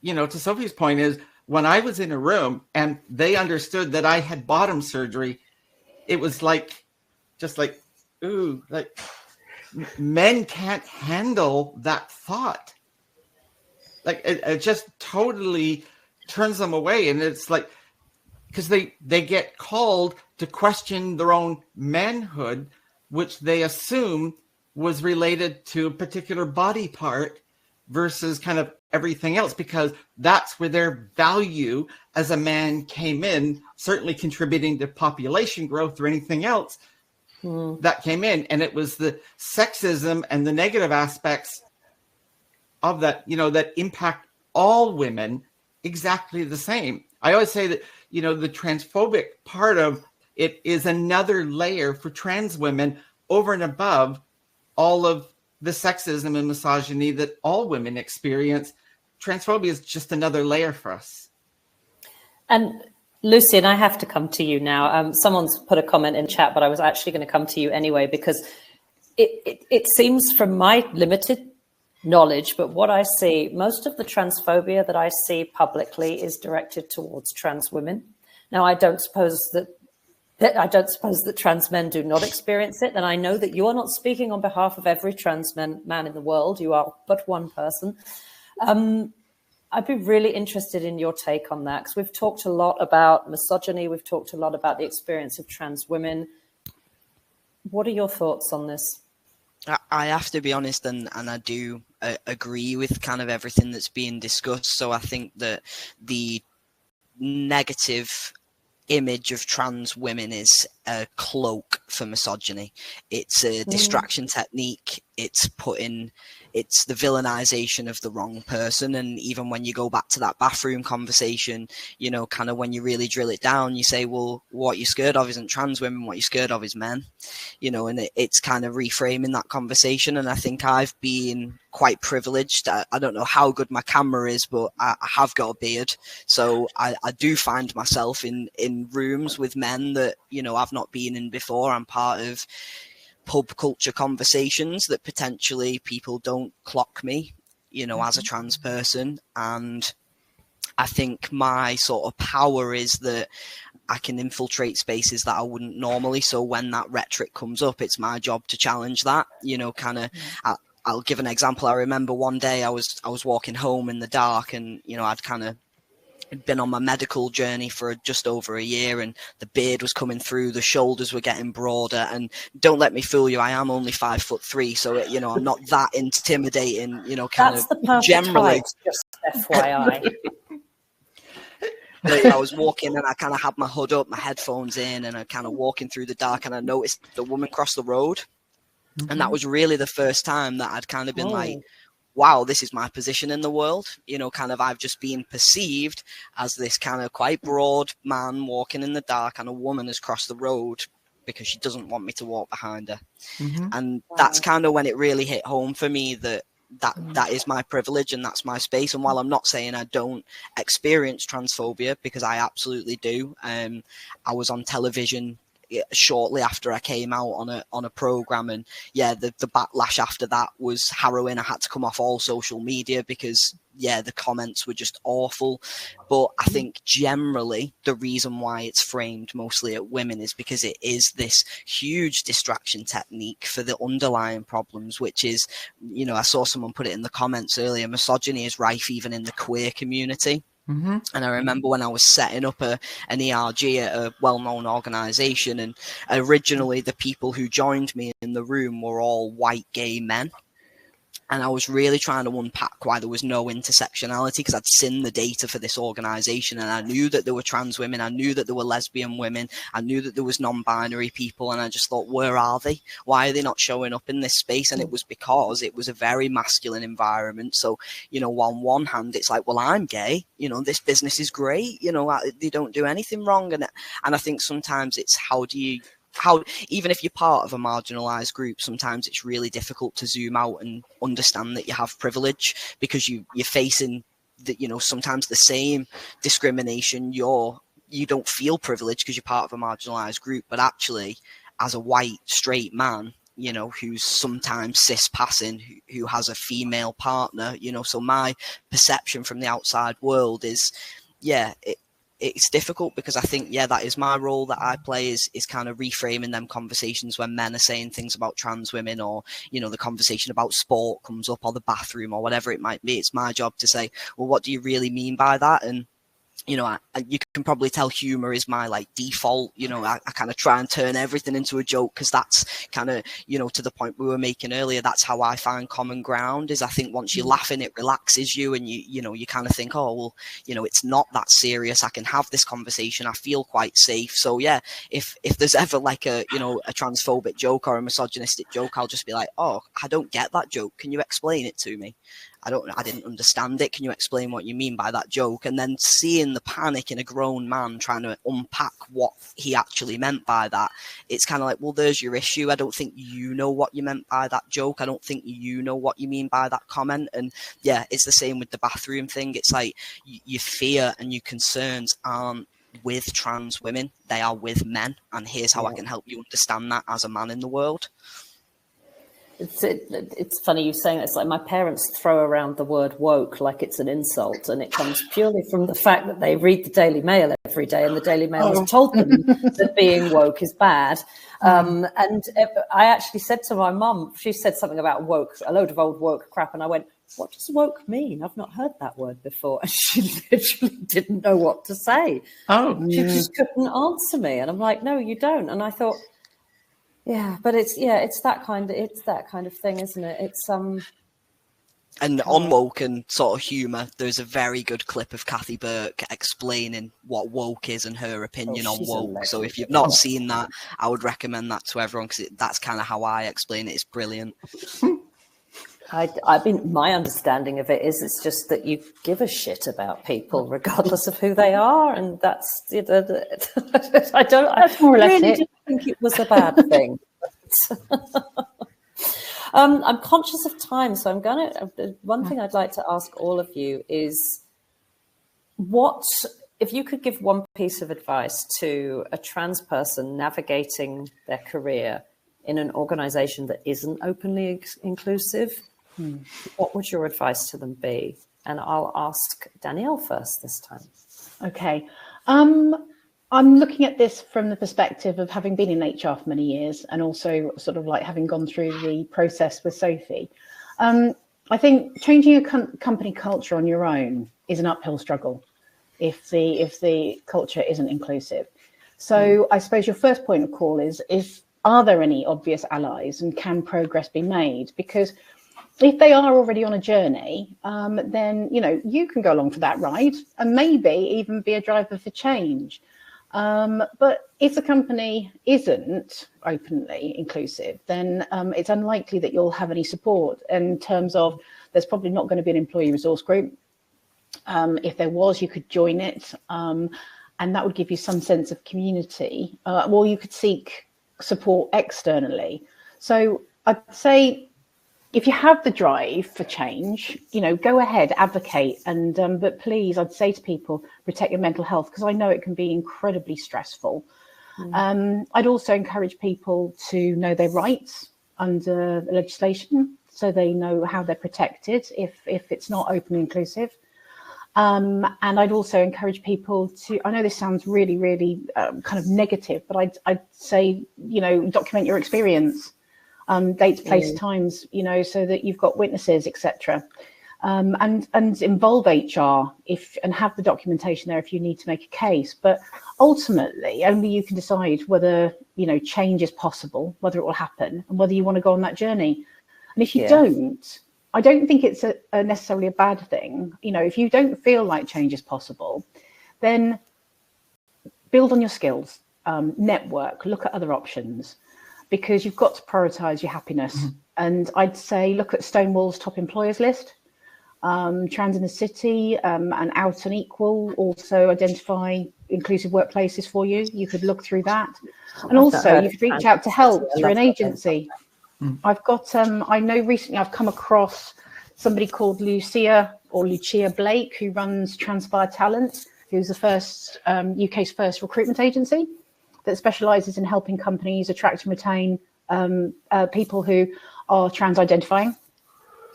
you know, to Sophie's point is, when I was in a room and they understood that I had bottom surgery, it was like, just like, ooh, like men can't handle that thought. Like it just totally turns them away. And it's like, because they get called to question their own manhood, which they assume was related to a particular body part versus kind of everything else, because that's where their value as a man came in, certainly contributing to population growth or anything else that came in. And it was the sexism and the negative aspects of that, you know, that impact all women exactly the same. I always say that, you know, the transphobic part of it is another layer for trans women over and above all of the sexism and misogyny that all women experience. Transphobia is just another layer for us. And Lucian, I have to come to you now. Someone's put a comment in chat, but I was actually going to come to you anyway, because it seems from my limited knowledge, but what I see, most of the transphobia that I see publicly is directed towards trans women. Now, I don't suppose that trans men do not experience it. And I know that you are not speaking on behalf of every trans man in the world. You are but one person. I'd be really interested in your take on that, because we've talked a lot about misogyny. We've talked a lot about the experience of trans women. What are your thoughts on this? I have to be honest, and I do agree with kind of everything that's being discussed. So I think that the negative image of trans women is a cloak for misogyny. It's a distraction technique. It's the villainization of the wrong person. And even when you go back to that bathroom conversation, you know, kind of when you really drill it down, you say, well, what you're scared of isn't trans women, what you're scared of is men, you know, and it's kind of reframing that conversation. And I think I've been quite privileged. I don't know how good my camera is, but I have got a beard. So I do find myself in rooms with men that, you know, I've not been in before. I'm part of pub culture conversations that potentially people don't clock me, you know, as a trans person. And I think my sort of power is that I can infiltrate spaces that I wouldn't normally. So when that rhetoric comes up, it's my job to challenge that, you know, kind of. I'll give an example. I remember one day I was walking home in the dark, and, you know, I'd kind of been on my medical journey for just over a year, and the beard was coming through, the shoulders were getting broader, and don't let me fool you, I am only 5'3", so, you know, I'm not that intimidating, you know, kind That's of the perfect generally. height, just FYI. But I was walking, and I kind of had my hood up, my headphones in, and I kind of walking through the dark, and I noticed the woman cross the road. And that was really the first time that I'd kind of been like, wow, this is my position in the world. You know, kind of I've just been perceived as this kind of quite broad man walking in the dark, and a woman has crossed the road because she doesn't want me to walk behind her. And that's kind of when it really hit home for me that is my privilege and that's my space. And while I'm not saying I don't experience transphobia, because I absolutely do, I was on television shortly after I came out on a program, and the backlash after that was harrowing. I had to come off all social media because the comments were just awful. But I think generally the reason why it's framed mostly at women is because it is this huge distraction technique for the underlying problems, which is, you know, I saw someone put it in the comments earlier, misogyny is rife even in the queer community. And I remember when I was setting up an ERG at a well-known organisation, and originally the people who joined me in the room were all white gay men. And I was really trying to unpack why there was no intersectionality, because I'd seen the data for this organisation, and I knew that there were trans women, I knew that there were lesbian women, I knew that there was non-binary people, and I just thought, where are they? Why are they not showing up in this space? And it was because it was a very masculine environment. So, you know, on one hand, it's like, well, I'm gay, you know, this business is great, you know, they don't do anything wrong. And I think sometimes it's how even if you're part of a marginalized group, sometimes it's really difficult to zoom out and understand that you have privilege, because you're facing that, you know, sometimes the same discrimination. You don't feel privileged because you're part of a marginalized group, but actually as a white straight man, you know, who's sometimes cis passing, who has a female partner, you know, so my perception from the outside world is, it's difficult, because I think, that is my role that I play is kind of reframing them conversations when men are saying things about trans women, or, you know, the conversation about sport comes up, or the bathroom, or whatever it might be. It's my job to say, well, what do you really mean by that? And, you know, you can probably tell humor is my like default. You know, I kind of try and turn everything into a joke, because that's kind of, you know, to the point we were making earlier, that's how I find common ground. Is I think once you're laughing, it relaxes you, and you know, you kind of think, oh, well, you know, it's not that serious. I can have this conversation. I feel quite safe. So if there's ever like a, you know, a transphobic joke or a misogynistic joke, I'll just be like, oh, I don't get that joke. Can you explain it to me? I didn't understand it. Can you explain what you mean by that joke? And then seeing the panic in a grown man trying to unpack what he actually meant by that, it's kind of like, well, there's your issue. I don't think you know what you meant by that joke. I don't think you know what you mean by that comment. And yeah, it's the same with the bathroom thing. It's like your fear and your concerns aren't with trans women, they are with men, and here's how I can help you understand that as a man in the world. It's funny you saying that. It's like my parents throw around the word woke like it's an insult, and it comes purely from the fact that they read the Daily Mail every day, and the Daily Mail has told them that being woke is bad. And I actually said to my mum, she said something about woke, a load of old woke crap, and I went, what does woke mean? I've not heard that word before. And she literally didn't know what to say. She just couldn't answer me. And I'm like, no, you don't. And I thought, yeah, but it's that kind of thing, isn't it? It's And on woke and sort of humour, there's a very good clip of Kathy Burke explaining what woke is and her opinion on woke. So if you've not seen that, I would recommend that to everyone, because that's kind of how I explain it. It's brilliant. I mean, my understanding of it is it's just that you give a shit about people regardless of who they are, and that's That's more or less really it. didn't think it was a bad thing. I'm conscious of time, so I'm gonna. One thing I'd like to ask all of you is, what if you could give one piece of advice to a trans person navigating their career in an organisation that isn't openly inclusive? What would your advice to them be? And I'll ask Danielle first this time. Okay. I'm looking at this from the perspective of having been in HR for many years, and also sort of like having gone through the process with Sophie. I think changing a company culture on your own is an uphill struggle if the culture isn't inclusive. So I suppose your first point of call is are there any obvious allies, and can progress be made? Because if they are already on a journey, then, you can go along for that ride and maybe even be a driver for change. But if the company isn't openly inclusive, then it's unlikely that you'll have any support in terms of there's probably not going to be an employee resource group. If there was, you could join it, and that would give you some sense of community. Or you could seek support externally. So I'd say, if you have the drive for change, go ahead, advocate, and but please, I'd say to people, protect your mental health, because I know it can be incredibly stressful. I'd also encourage people to know their rights under the legislation, so they know how they're protected if it's not open and inclusive. And I'd also encourage people to, I know this sounds really, really kind of negative, but I'd say, document your experience. Dates, place, times, so that you've got witnesses, etc. And involve HR and have the documentation there if you need to make a case. But ultimately, only you can decide whether, change is possible, whether it will happen, and whether you want to go on that journey. And if you don't, I don't think it's necessarily a bad thing. If you don't feel like change is possible, then build on your skills, network, look at other options. Because you've got to prioritise your happiness. And I'd say look at Stonewall's top employers list, Trans in the City, and Out and Equal also identify inclusive workplaces for you. You could look through that. And also you could reach out to help through an agency. I've got, I know recently I've come across somebody called Lucia Blake, who runs Transpire Talent, who's the first UK's first recruitment agency that specialises in helping companies attract and retain people who are trans identifying.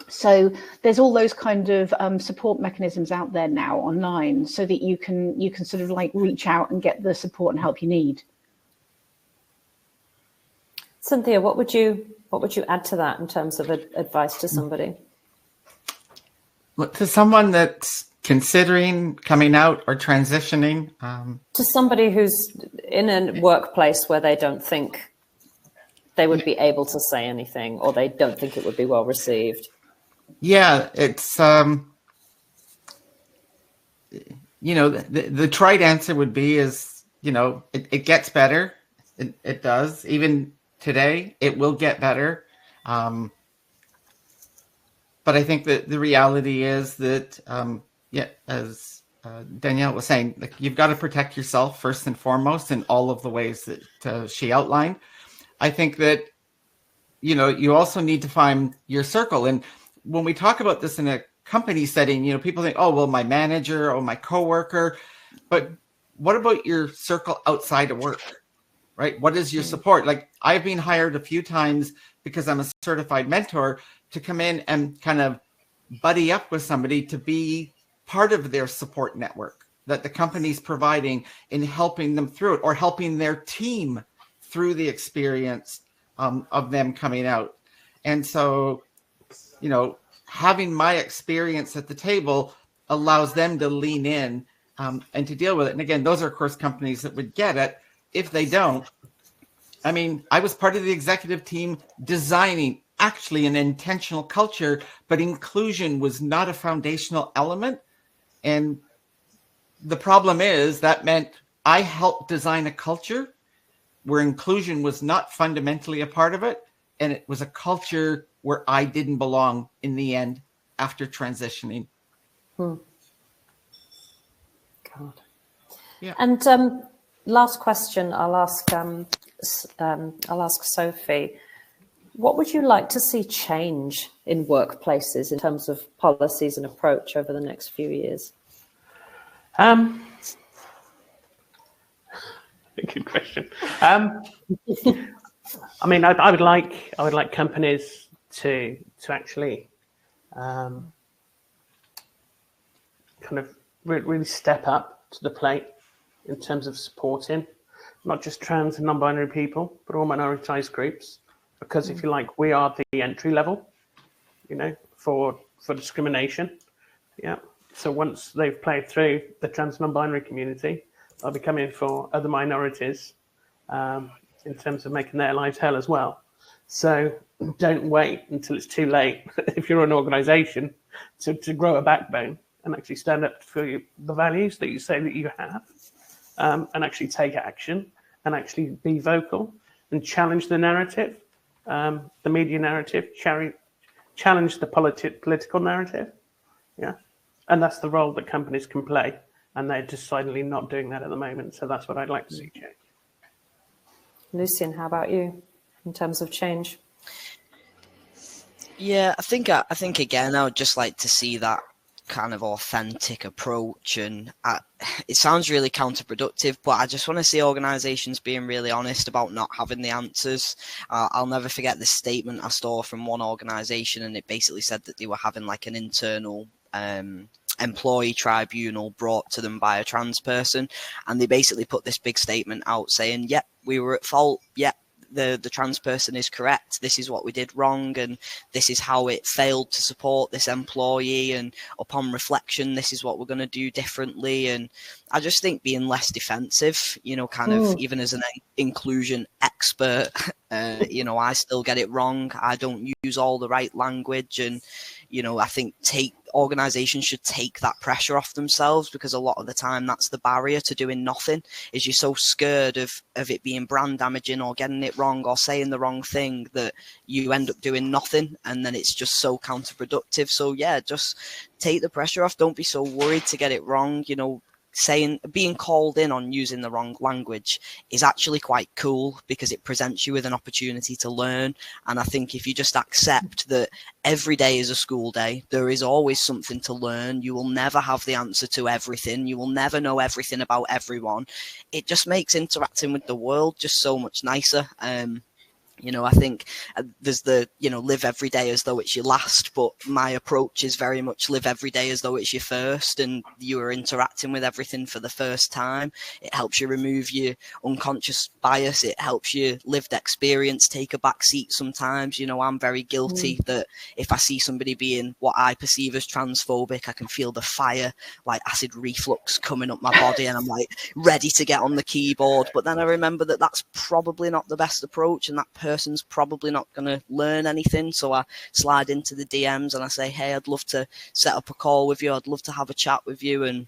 So there's all those kind of support mechanisms out there now online, so that you can sort of like reach out and get the support and help you need. Cynthia, what would you add to that in terms of advice to somebody? To someone that's considering coming out or transitioning? To somebody who's in a workplace where they don't think they would be able to say anything, or they don't think it would be well received. Yeah, it's, the trite answer would be it gets better. It does. Even today, it will get better. But But I think that the reality is that, as Danielle was saying, like, you've got to protect yourself first and foremost in all of the ways that she outlined. I think that, you also need to find your circle. And when we talk about this in a company setting, people think, oh, well, my manager or my coworker, but what about your circle outside of work, right? What is your support? Like, I've been hired a few times because I'm a certified mentor to come in and kind of buddy up with somebody to be part of their support network that the company's providing in helping them through it, or helping their team through the experience of them coming out. And so, having my experience at the table allows them to lean in and to deal with it. And again, those are, of course, companies that would get it. If they don't, I mean, I was part of the executive team designing actually an intentional culture, but inclusion was not a foundational element. And the problem is that meant I helped design a culture where inclusion was not fundamentally a part of it. And it was a culture where I didn't belong in the end after transitioning. God. Yeah. And last question, I'll ask Sophie. What would you like to see change in workplaces in terms of policies and approach over the next few years? Good question. I mean, I would like companies to actually kind of really step up to the plate in terms of supporting not just trans and non-binary people, but all minoritized groups. Because if you like, we are the entry level, for discrimination. Yeah. So once they've played through the trans non-binary community, they'll be coming for other minorities in terms of making their lives hell as well. So don't wait until it's too late if you're an organization to grow a backbone and actually stand up for the values that you say that you have, and actually take action and actually be vocal and challenge the narrative, the media narrative, challenge the political narrative. Yeah. And that's the role that companies can play. And they're decidedly not doing that at the moment. So that's what I'd like to see change. Lucian, how about you in terms of change? Yeah, I think again, I would just like to see that kind of authentic approach. And it sounds really counterproductive, but I just want to see organizations being really honest about not having the answers. I'll never forget this statement I saw from one organization, and it basically said that they were having like an internal employee tribunal brought to them by a trans person, and they basically put this big statement out saying, yep, we were at fault, yep, the trans person is correct, this is what we did wrong, and this is how it failed to support this employee, and upon reflection this is what we're going to do differently. And I just think being less defensive, kind of, even as an inclusion expert, I still get it wrong, I don't use all the right language, and I think organizations should take that pressure off themselves, because a lot of the time that's the barrier to doing nothing, is you're so scared of it being brand damaging or getting it wrong or saying the wrong thing that you end up doing nothing, and then it's just so counterproductive. So yeah, just take the pressure off. Don't be so worried to get it wrong. Being called in on using the wrong language is actually quite cool, because it presents you with an opportunity to learn. And I think if you just accept that every day is a school day, there is always something to learn. You will never have the answer to everything. You will never know everything about everyone. It just makes interacting with the world just so much nicer. I think there's live every day as though it's your last, but my approach is very much live every day as though it's your first, and you are interacting with everything for the first time. It helps you remove your unconscious bias. It helps your lived experience take a back seat sometimes. I'm very guilty that if I see somebody being what I perceive as transphobic, I can feel the fire, like acid reflux coming up my body, and I'm like ready to get on the keyboard. But then I remember that that's probably not the best approach, and that person's probably not going to learn anything. So I slide into the DMs and I say, hey, I'd love to set up a call with you. I'd love to have a chat with you. And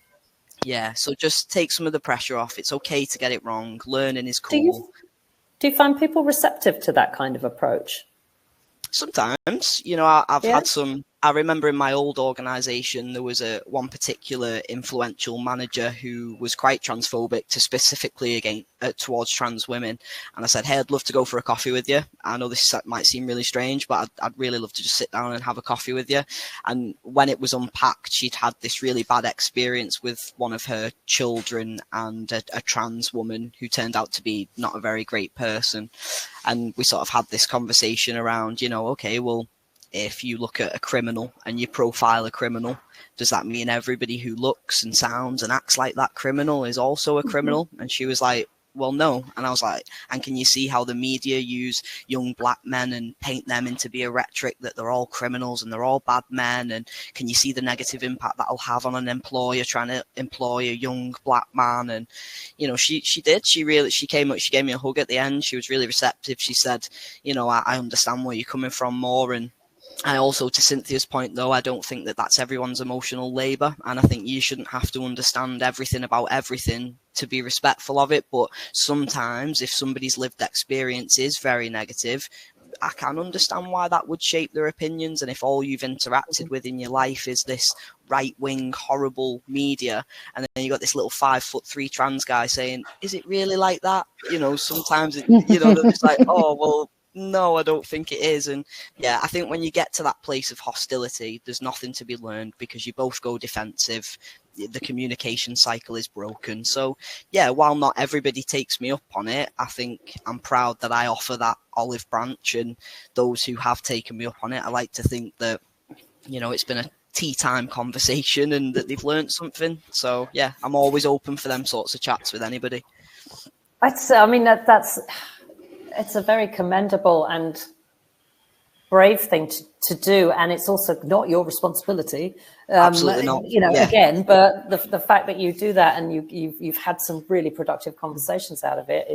yeah, so just take some of the pressure off. It's okay to get it wrong. Learning is cool. Do you find people receptive to that kind of approach? Sometimes, I've had some I remember in my old organisation, there was one particular influential manager who was quite transphobic specifically towards trans women. And I said, hey, I'd love to go for a coffee with you. I know this might seem really strange, but I'd really love to just sit down and have a coffee with you. And when it was unpacked, she'd had this really bad experience with one of her children and a trans woman who turned out to be not a very great person. And we sort of had this conversation around, okay, well, if you look at a criminal and you profile a criminal, does that mean everybody who looks and sounds and acts like that criminal is also a criminal? And she was like, well, no. And I was like, and can you see how the media use young black men and paint them into be a rhetoric that they're all criminals and they're all bad men? And can you see the negative impact that'll have on an employer trying to employ a young black man? And, she did. She came up, she gave me a hug at the end. She was really receptive. She said, I understand where you're coming from more. And I also, to Cynthia's point, though, I don't think that that's everyone's emotional labour. And I think you shouldn't have to understand everything about everything to be respectful of it. But sometimes if somebody's lived experience is very negative, I can understand why that would shape their opinions. And if all you've interacted with in your life is this right-wing, horrible media, and then you got this little 5'3" trans guy saying, is it really like that? Sometimes, they're just like, oh, well, no, I don't think it is. And yeah, I think when you get to that place of hostility, there's nothing to be learned because you both go defensive. The communication cycle is broken. So yeah, while not everybody takes me up on it, I think I'm proud that I offer that olive branch, and those who have taken me up on it, I like to think that, it's been a tea time conversation and that they've learned something. So yeah, I'm always open for them sorts of chats with anybody. It's a very commendable and brave thing to do, and it's also not your responsibility. Absolutely not. Again, but the fact that you do that and you've had some really productive conversations out of it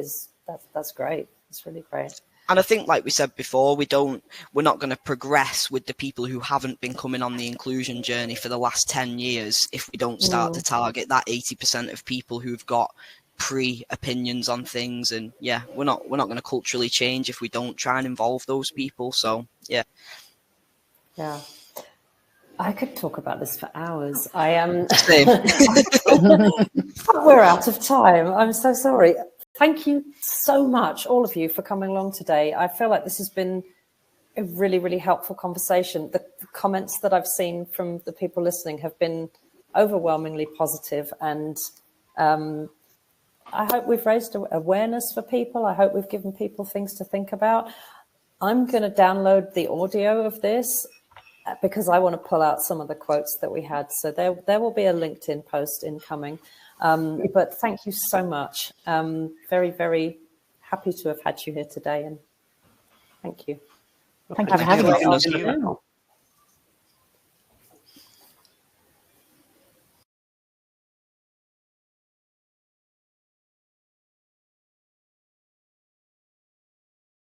that's great. It's really great. And I think, like we said before, we're not going to progress with the people who haven't been coming on the inclusion journey for the last 10 years if we don't start to target that 80% of people who've got pre-opinions on things. And yeah, we're not going to culturally change if we don't try and involve those people. So yeah I could talk about this for hours. I am we're out of time. I'm so sorry. Thank you so much, all of you, for coming along today. I feel like this has been a really, really helpful conversation. The comments that I've seen from the people listening have been overwhelmingly positive, and I hope we've raised awareness for people. I hope we've given people things to think about. I'm going to download the audio of this because I want to pull out some of the quotes that we had. So there will be a LinkedIn post incoming. But thank you so much. Very, very happy to have had you here today. And thank you. Thank you for having us.